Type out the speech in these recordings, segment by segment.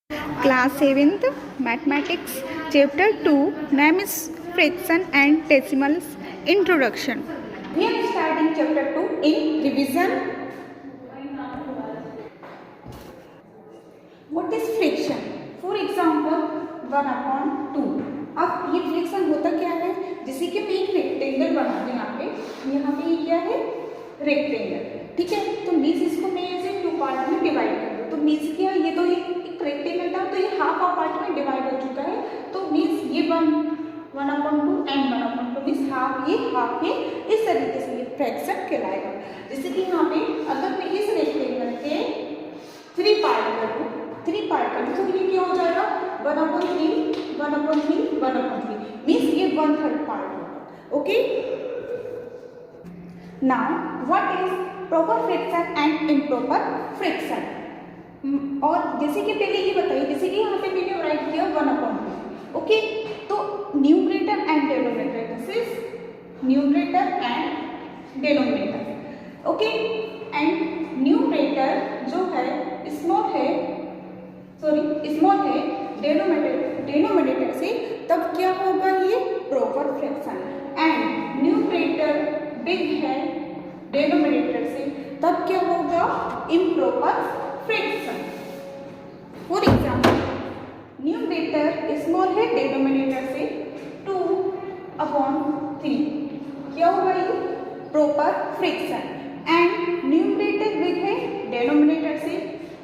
Class 7th Mathematics Chapter 2 Name is Fraction and Decimals Introduction. We are starting Chapter 2 in revision. What is fraction? For example 1/2. अब ये fraction होता क्या है? जैसे कि मैं एक रेक्टेंगल बना दूं यहाँ पे ये क्या है? रेक्टेंगल, ठीक है। तो मीन्स इसको मैं ऐसे 2 पार्ट में डिवाइड कर दूं, तो मीन्स क्या, ये तो एक रेक्टेंगल था, तो ये हाफ पार्ट में डिवाइड हो चुका है। तो मीन्स ये 1/2 एंड 1/2 मीन्स हाफ ये इस तरीके से ये फ्रैक्शन कहलाएगा। जैसे कि यहाँ पे अगर मैं इस रेक्टेंगल के 3 पार्ट कर दूं तो ये क्या हो जाएगा? 1/3 मीन्स ये 1/3 पार्ट होगा। Okay, now what is proper fraction and improper fraction? और जैसे कि पहले ये बताइए, जैसे कि यहाँ पे मैंने राइट किया 1/2। ओके, तो numerator and denominator, this is numerator and denominator. Okay, and numerator जो है स्मॉल है डिनोमिनेटर से, तब क्या होगा? ये proper fraction. And numerator big है डिनोमिनेटर से, तब क्या होगा? Improper fraction. For example numerator small है डिनोमिनेटर से 2/3, क्या होगा? ये proper fraction. And numerator big है डिनोमिनेटर से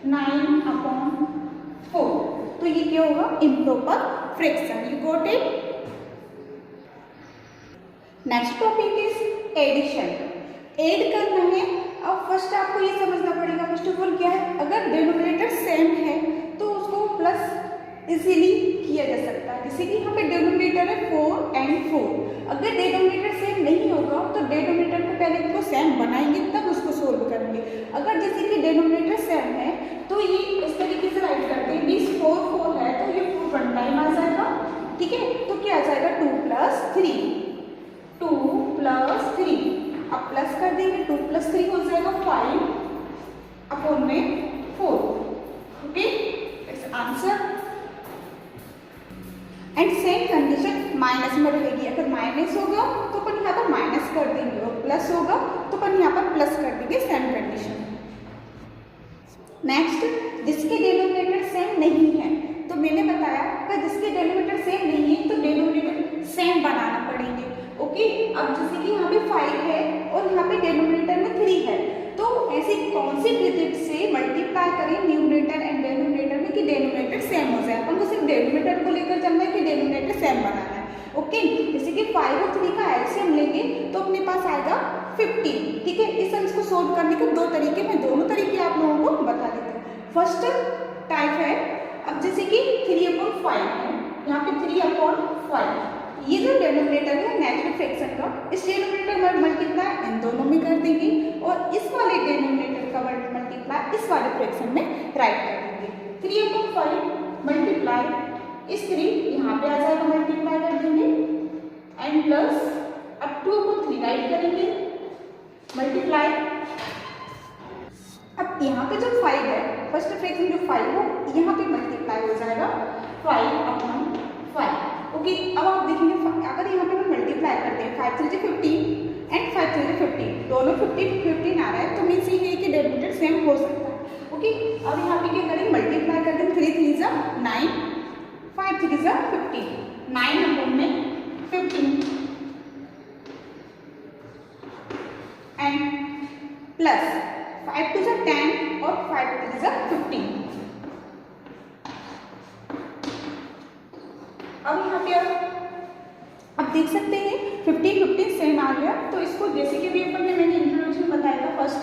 9/4, तो ये क्या होगा? Improper fraction. You got it? Next topic is addition. Add करना है। अब फर्स्ट आपको ये समझना पड़ेगा, फर्स्ट ऑफ ऑल क्या है, अगर डिनोमिनेटर सेम है तो उसको प्लस इजीली किया जा सकता है। जैसे कि यहाँ पे डिनोमिनेटर है 4 and 4। अगर डिनोमिनेटर सेम नहीं होगा तो डिनोमिनेटर को पहले इसको सेम बनाएंगे तब उसको सोल्व करेंगे। अगर जैसे कि डिनोमिनेटर सेम है तो ये इस तरीके से राइट करते हैं, 4 है तो ये 4 1 टाइम आ जाएगा, ठीक है। तो क्या आ जाएगा? 2 + 3। अब प्लस कर देंगे, 2 + 3 हो जाएगा 5/4। Okay, it's answer. And same condition minus में रहेगी। अगर माइनस होगा तो अपन यहाँ पर माइनस कर देंगे और प्लस होगा तो अपन यहाँ पर प्लस कर देंगे, सेम कंडीशन। नेक्स्ट, जिसके डिनोमिनेटर सेम नहीं है, तो मैंने बताया कि जिसके डिनोमिनेटर सेम नहीं है तो डिनोमिनेटर सेम बनाना पड़ेंगे। ओके, अब जैसे कि यहाँ पे 5 है और यहाँ पे डिनोमिनेटर में 3 है, तो ऐसी कौन सी डिजिट से मल्टीप्लाई करें न्यूमरेटर एंड डिनोमिनेटर में कि डिनोमिनेटर सेम हो जाए। अपन को सिर्फ डिनोमिनेटर को लेकर चलना है कि डिनोमिनेटर सेम बनाना है। ओके, जैसे कि 5 और 3 का एलसीएम लेंगे तो अपने पास आएगा 15, ठीक है। इस इसको सोल्व करने के 2 तरीके, मैं दोनों तरीके आप लोगों को बता देती हूँ। फर्स्ट टाइप है, अब जैसे कि 3/5 है, यहाँ पे 3/5, ये जो डिनोमिनेटर है नेचुरल फ्रैक्शन का, इस डिनोमिनेटर का मल्टीप्लाई इन दोनों में कर देंगे और इस वाले डिनोमिनेटर का मल्टीप्लाई इस वाले फ्रैक्शन में राइट कर देंगे। 3/5 मल्टीप्लाई इस 3 यहाँ पे आ जाएगा, मल्टीप्लाई कर देंगे एंड प्लस अब 2/3 राइट करेंगे, मल्टीप्लाई। अब यहाँ पे जो 5 है, फर्स्ट फ्रैक्शन जो 5 हो, यहाँ पे मल्टीप्लाई हो जाएगा 5/5। ओके, अब आप देखेंगे अगर यहाँ पे हम मल्टीप्लाई करते हैं 5 3 15 एंड 5 3 15, दोनों 15 आ रहा है, तो मीन्स ये है कि डिनोमिनेटर सेम हो सकता है। ओके, अब यहाँ पे क्या करेंगे? मल्टीप्लाई कर देंगे, 3 3 = 9, 5 3 = 15, 9/15 एंड प्लस 5 2 = 10 और 5 3 = 15। अब यहाँ पे अब देख सकते हैं 15 सेम आ गया, तो इसको जैसे कि भी अपन ने मैंने इंट्रोडक्शन बताया था, फर्स्ट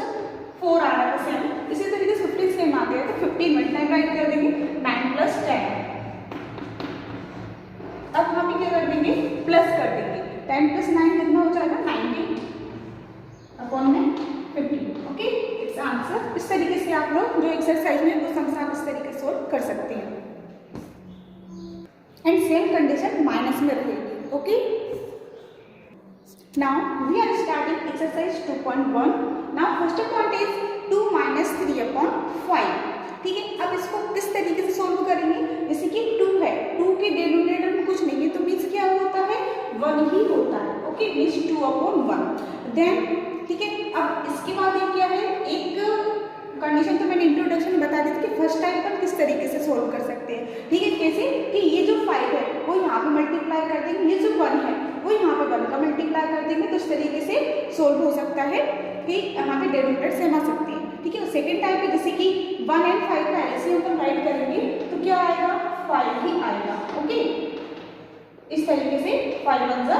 4 आ रहा था सेम, इसी तरीके से 15 सेम आ गया तो 15 में टाइम राइट कर देंगे, 9 + 10। अब यहाँ पे क्या कर देंगे? प्लस कर देंगे, 10 + 9 कितना हो जाएगा? 90/15। Okay, it's answer. इस तरीके से आप लोग जो एक्सरसाइज में वो सम्स आप इस तरीके से सोल्व कर सकते हैं एंड सेम कंडीशन माइनस में रहेगी। Okay, now we are starting exercise 2.1। Now first point is 2 - 3/5, ठीक है। अब इसको किस तरीके से सोल्व करेंगे? देन ठीक है। अब इसके बाद ये क्या है, एक कंडीशन तो मैंने इंट्रोडक्शन में बता दी थी कि फर्स्ट टाइम पर किस तरीके से सोल्व कर सकते हैं। ठीक है, कैसे कि ये जो 5 है वो यहाँ पे मल्टीप्लाई कर देंगे, ये जो 1 है वो यहाँ पे 1 का मल्टीप्लाई कर देंगे, तो इस तरीके से सोल्व हो सकता है कि यहाँ पे डेनोमिनेटर सेम आ सकते हैं। ठीक है, सेकेंड टाइप पे जैसे कि 1 एंड 5 का एलसीएम हम राइट करेंगे तो क्या आएगा, 5 ही आएगा। ओके, इस तरीके से 5 1 जा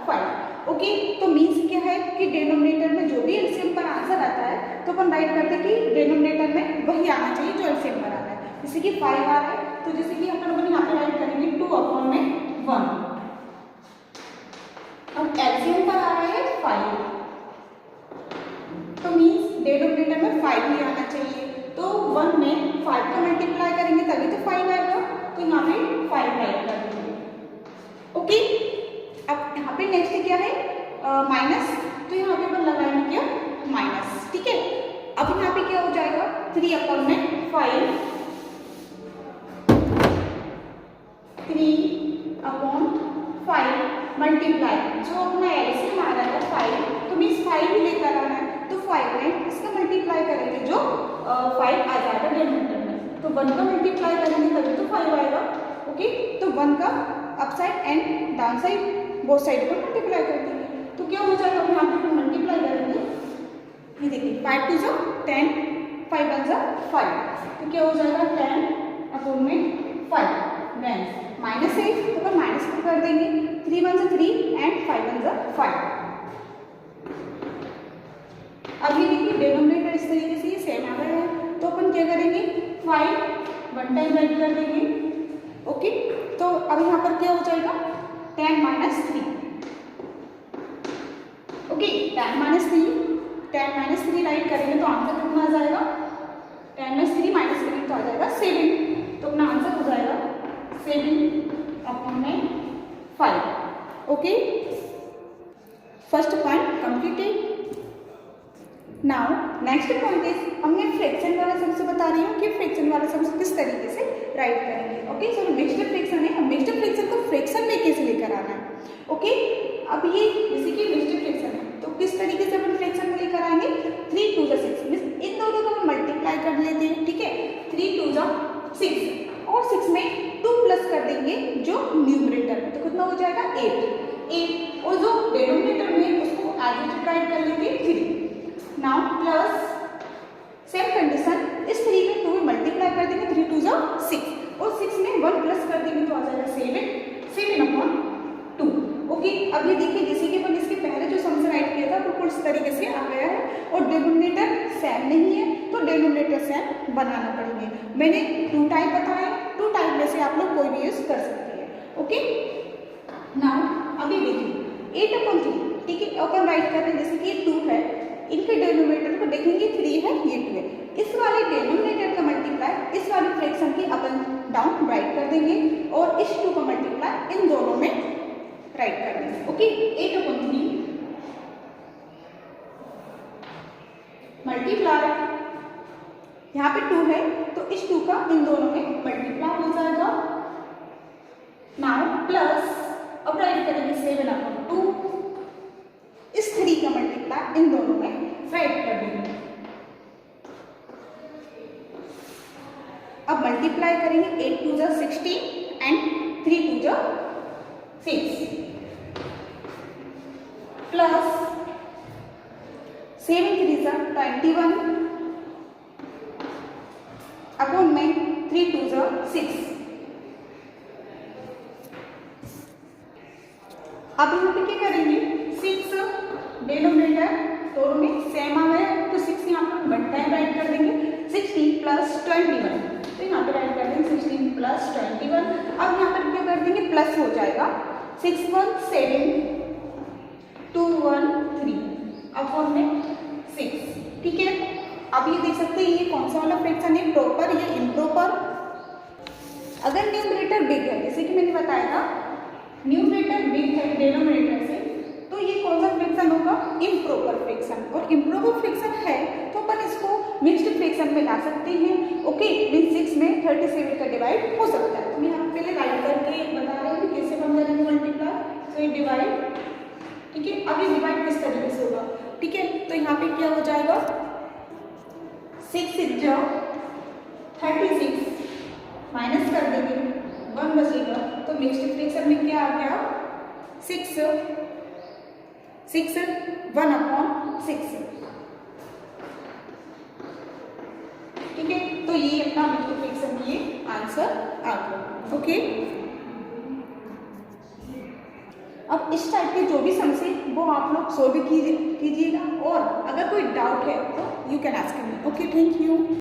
5। ओके, तो मीन्स क्या है कि डेनोमिनेटर में जो भी एलसीएम पर आंसर आता है तो अपन राइट करते हैं कि डेनोमिनेटर में वही आना चाहिए जो एलसीएम पर आता है। जैसे कि 5 आ रहा है तो जैसे कि अपन यहाँ पे राइट करेंगे 2/1। अब एलसीएम पर आ रहा है 5, तो मीन्स डेनोमिनेटर में 5 ही आना चाहिए। तो 1 में 5 का मल्टीप्लाई करेंगे तभी तो 5 आएगा, तो यहाँ पे 5 राइट कर देंगे। ओके, अब यहाँ पे नेक्स्ट क्या है, माइनस, तो यहाँ पे अपन लगाएंगे क्या, माइनस। ठीक है, अब यहाँ पे क्या हो जाएगा, 3/5 मल्टीप्लाई, जो अपना एलसीएम आ रहा है 5, तो मीन्स 5 ही लेकर आना है, तो 5 में इसका मल्टीप्लाई करेंगे जो 5 आ जाएगा डेनोमिनेटर में, तो 1 का मल्टीप्लाई करेंगे तभी तो 5 आएगा। ओके, तो 1 का upside and down side both side पर मल्टीप्लाई कर देंगे, तो क्या हो जाएगा, यहाँ पे मल्टीप्लाई करेंगे, ये देखिए 5 2 जा 10, 5 1 जा 5, तो क्या हो जाएगा 10/5, देन माइनस 8, तो अपन माइनस को कर देंगे, 3 1 जा 3 एंड 5 1 जा 5। अब ये देखिए डेनोमिनेटर इस तरीके से ये सेम आ रहा है, तो अपन क्या करेंगे, 5 1 टाइम राइट कर देंगे। ओके, तो अब यहाँ पर क्या हो जाएगा, 10 - 3। ओके, 10 - 3 राइट करेंगे तो आंसर कितना आ जाएगा, 10 - 3 - 3 तो आ जाएगा 7, तो अपना आंसर हो जाएगा 7/5। Okay, first point completed. Now next point is, अब मैं फ्रैक्शन वाला सम से बता रही हूँ कि फ्रैक्शन वाला सम किस तरीके से राइट करेंगे। ओके, सो मिक्स्ड फ्रैक्शन है, मिक्स्ड फ्रैक्शन को फ्रैक्शन में कैसे लेकर आना है। ओके, अब ये जैसे कि मिक्स्ड फ्रैक्शन है तो किस तरीके से अपन फ्रैक्शन में लेकर आएंगे, 3 2 जा 6, मींस इन दोनों को हम मल्टीप्लाई कर लेते हैं। ठीक है, 3 2 जा 6 और 6 में 2 प्लस कर देंगे जो न्यूमरेटर में, तो कितना हो जाएगा 8, और जो डेनोमिनेटर में उसको एज इट इज राइट कर लेंगे 3। नाउ प्लस सेम कंडीशन, इस 3 में 2 में मल्टीप्लाई कर देंगे, 3 2 जा 6 और 6 में 1 प्लस कर देंगे तो आ जाएगा 7/2। ओके, अब ये देखिए जैसे कि अपन इसके पहले जो सम राइट किया था बिल्कुल इस तरीके से आ गया है, और डेनोमिनेटर सेम नहीं है तो डेनोमिनेटर सेम बनाना पड़ेंगे। मैंने 2 टाइप बताए, 2 टाइप में से आप लोग कोई भी यूज कर सकते हैं। ओके, नाउ अभी देखिए 8/3, ठीक है, अपन राइट कर रहे हैं जैसे कि ये 2 है, इनके डेनोमिनेटर को देखेंगे 3 है, ये 2 है, इस वाले डेनोमिनेटर का मल्टीप्लाई इस वाले फ्रैक्शन की अपन डाउन राइट कर देंगे और इस 2 का मल्टीप्लाई इन दोनों में राइट कर देंगे। ओके, 8/3 मल्टीप्लाई, यहाँ पे 2 है तो इस 2 का इन दोनों में मल्टीप्लाई हो जाएगा। नाउ प्लस, अब राइट करेंगे 7/2, इस 3 का मल्टीप्लाई इन दोनों में राइट कर देंगे। अब मल्टीप्लाई करेंगे 8 2 जा 16 एंड 3 2 जा 6 प्लस 7 3 जा 21 अपॉन में 3 2 जा 6। अब यहाँ पे क्या करेंगे, 6 डेनोमिनेटर दोनों में सेम आ गया तो 6 यहाँ पर 1 टाइम राइट कर देंगे, 16 + 21, तो यहाँ पे राइट कर देंगे 16 + 21। अब यहाँ पर क्या कर देंगे, प्लस हो जाएगा 6 1 7 2 1 3 अपॉन में 6। ठीक है, अब ये देख सकते हैं ये कौन सा वाला फ्रैक्शन है, प्रॉपर या इम्प्रॉपर। अगर न्यूमरेटर बिग है, जैसे कि मैंने बताया था न्यूमरेटर बिग है डेनोमिनेटर से, तो ये कौन सा फ्रैक्शन होगा, इम्प्रॉपर फ्रैक्शन। और इम्प्रॉपर फ्रैक्शन है तो अपन इसको मिक्स्ड फ्रैक्शन में ला सकते हैं। ओके, मीन 6 में 37 का डिवाइड हो सकता है, तो मैं यहाँ पहले राइट करके बता रही हूँ कैसे बन जाएगा मल्टीप्लाई, तो ये डिवाइड। ठीक है, अब ये डिवाइड किस तरीके से होगा, ठीक है। तो यहाँ पे क्या हो जाएगा, 6 6 जो 36 माइनस कर देंगे, 1 बचेगा। तो मिक्स्ड फ्रैक्शन में क्या आ गया, 6 6 1/6, ठीक है। तो ये अपना मिक्स्ड फ्रैक्शन की आंसर आ गया। ओके, अब इस टाइप के जो भी सम्स है वो आप लोग सोल्व कीजिएगा, और अगर कोई डाउट है तो you can ask me. Okay, thank you.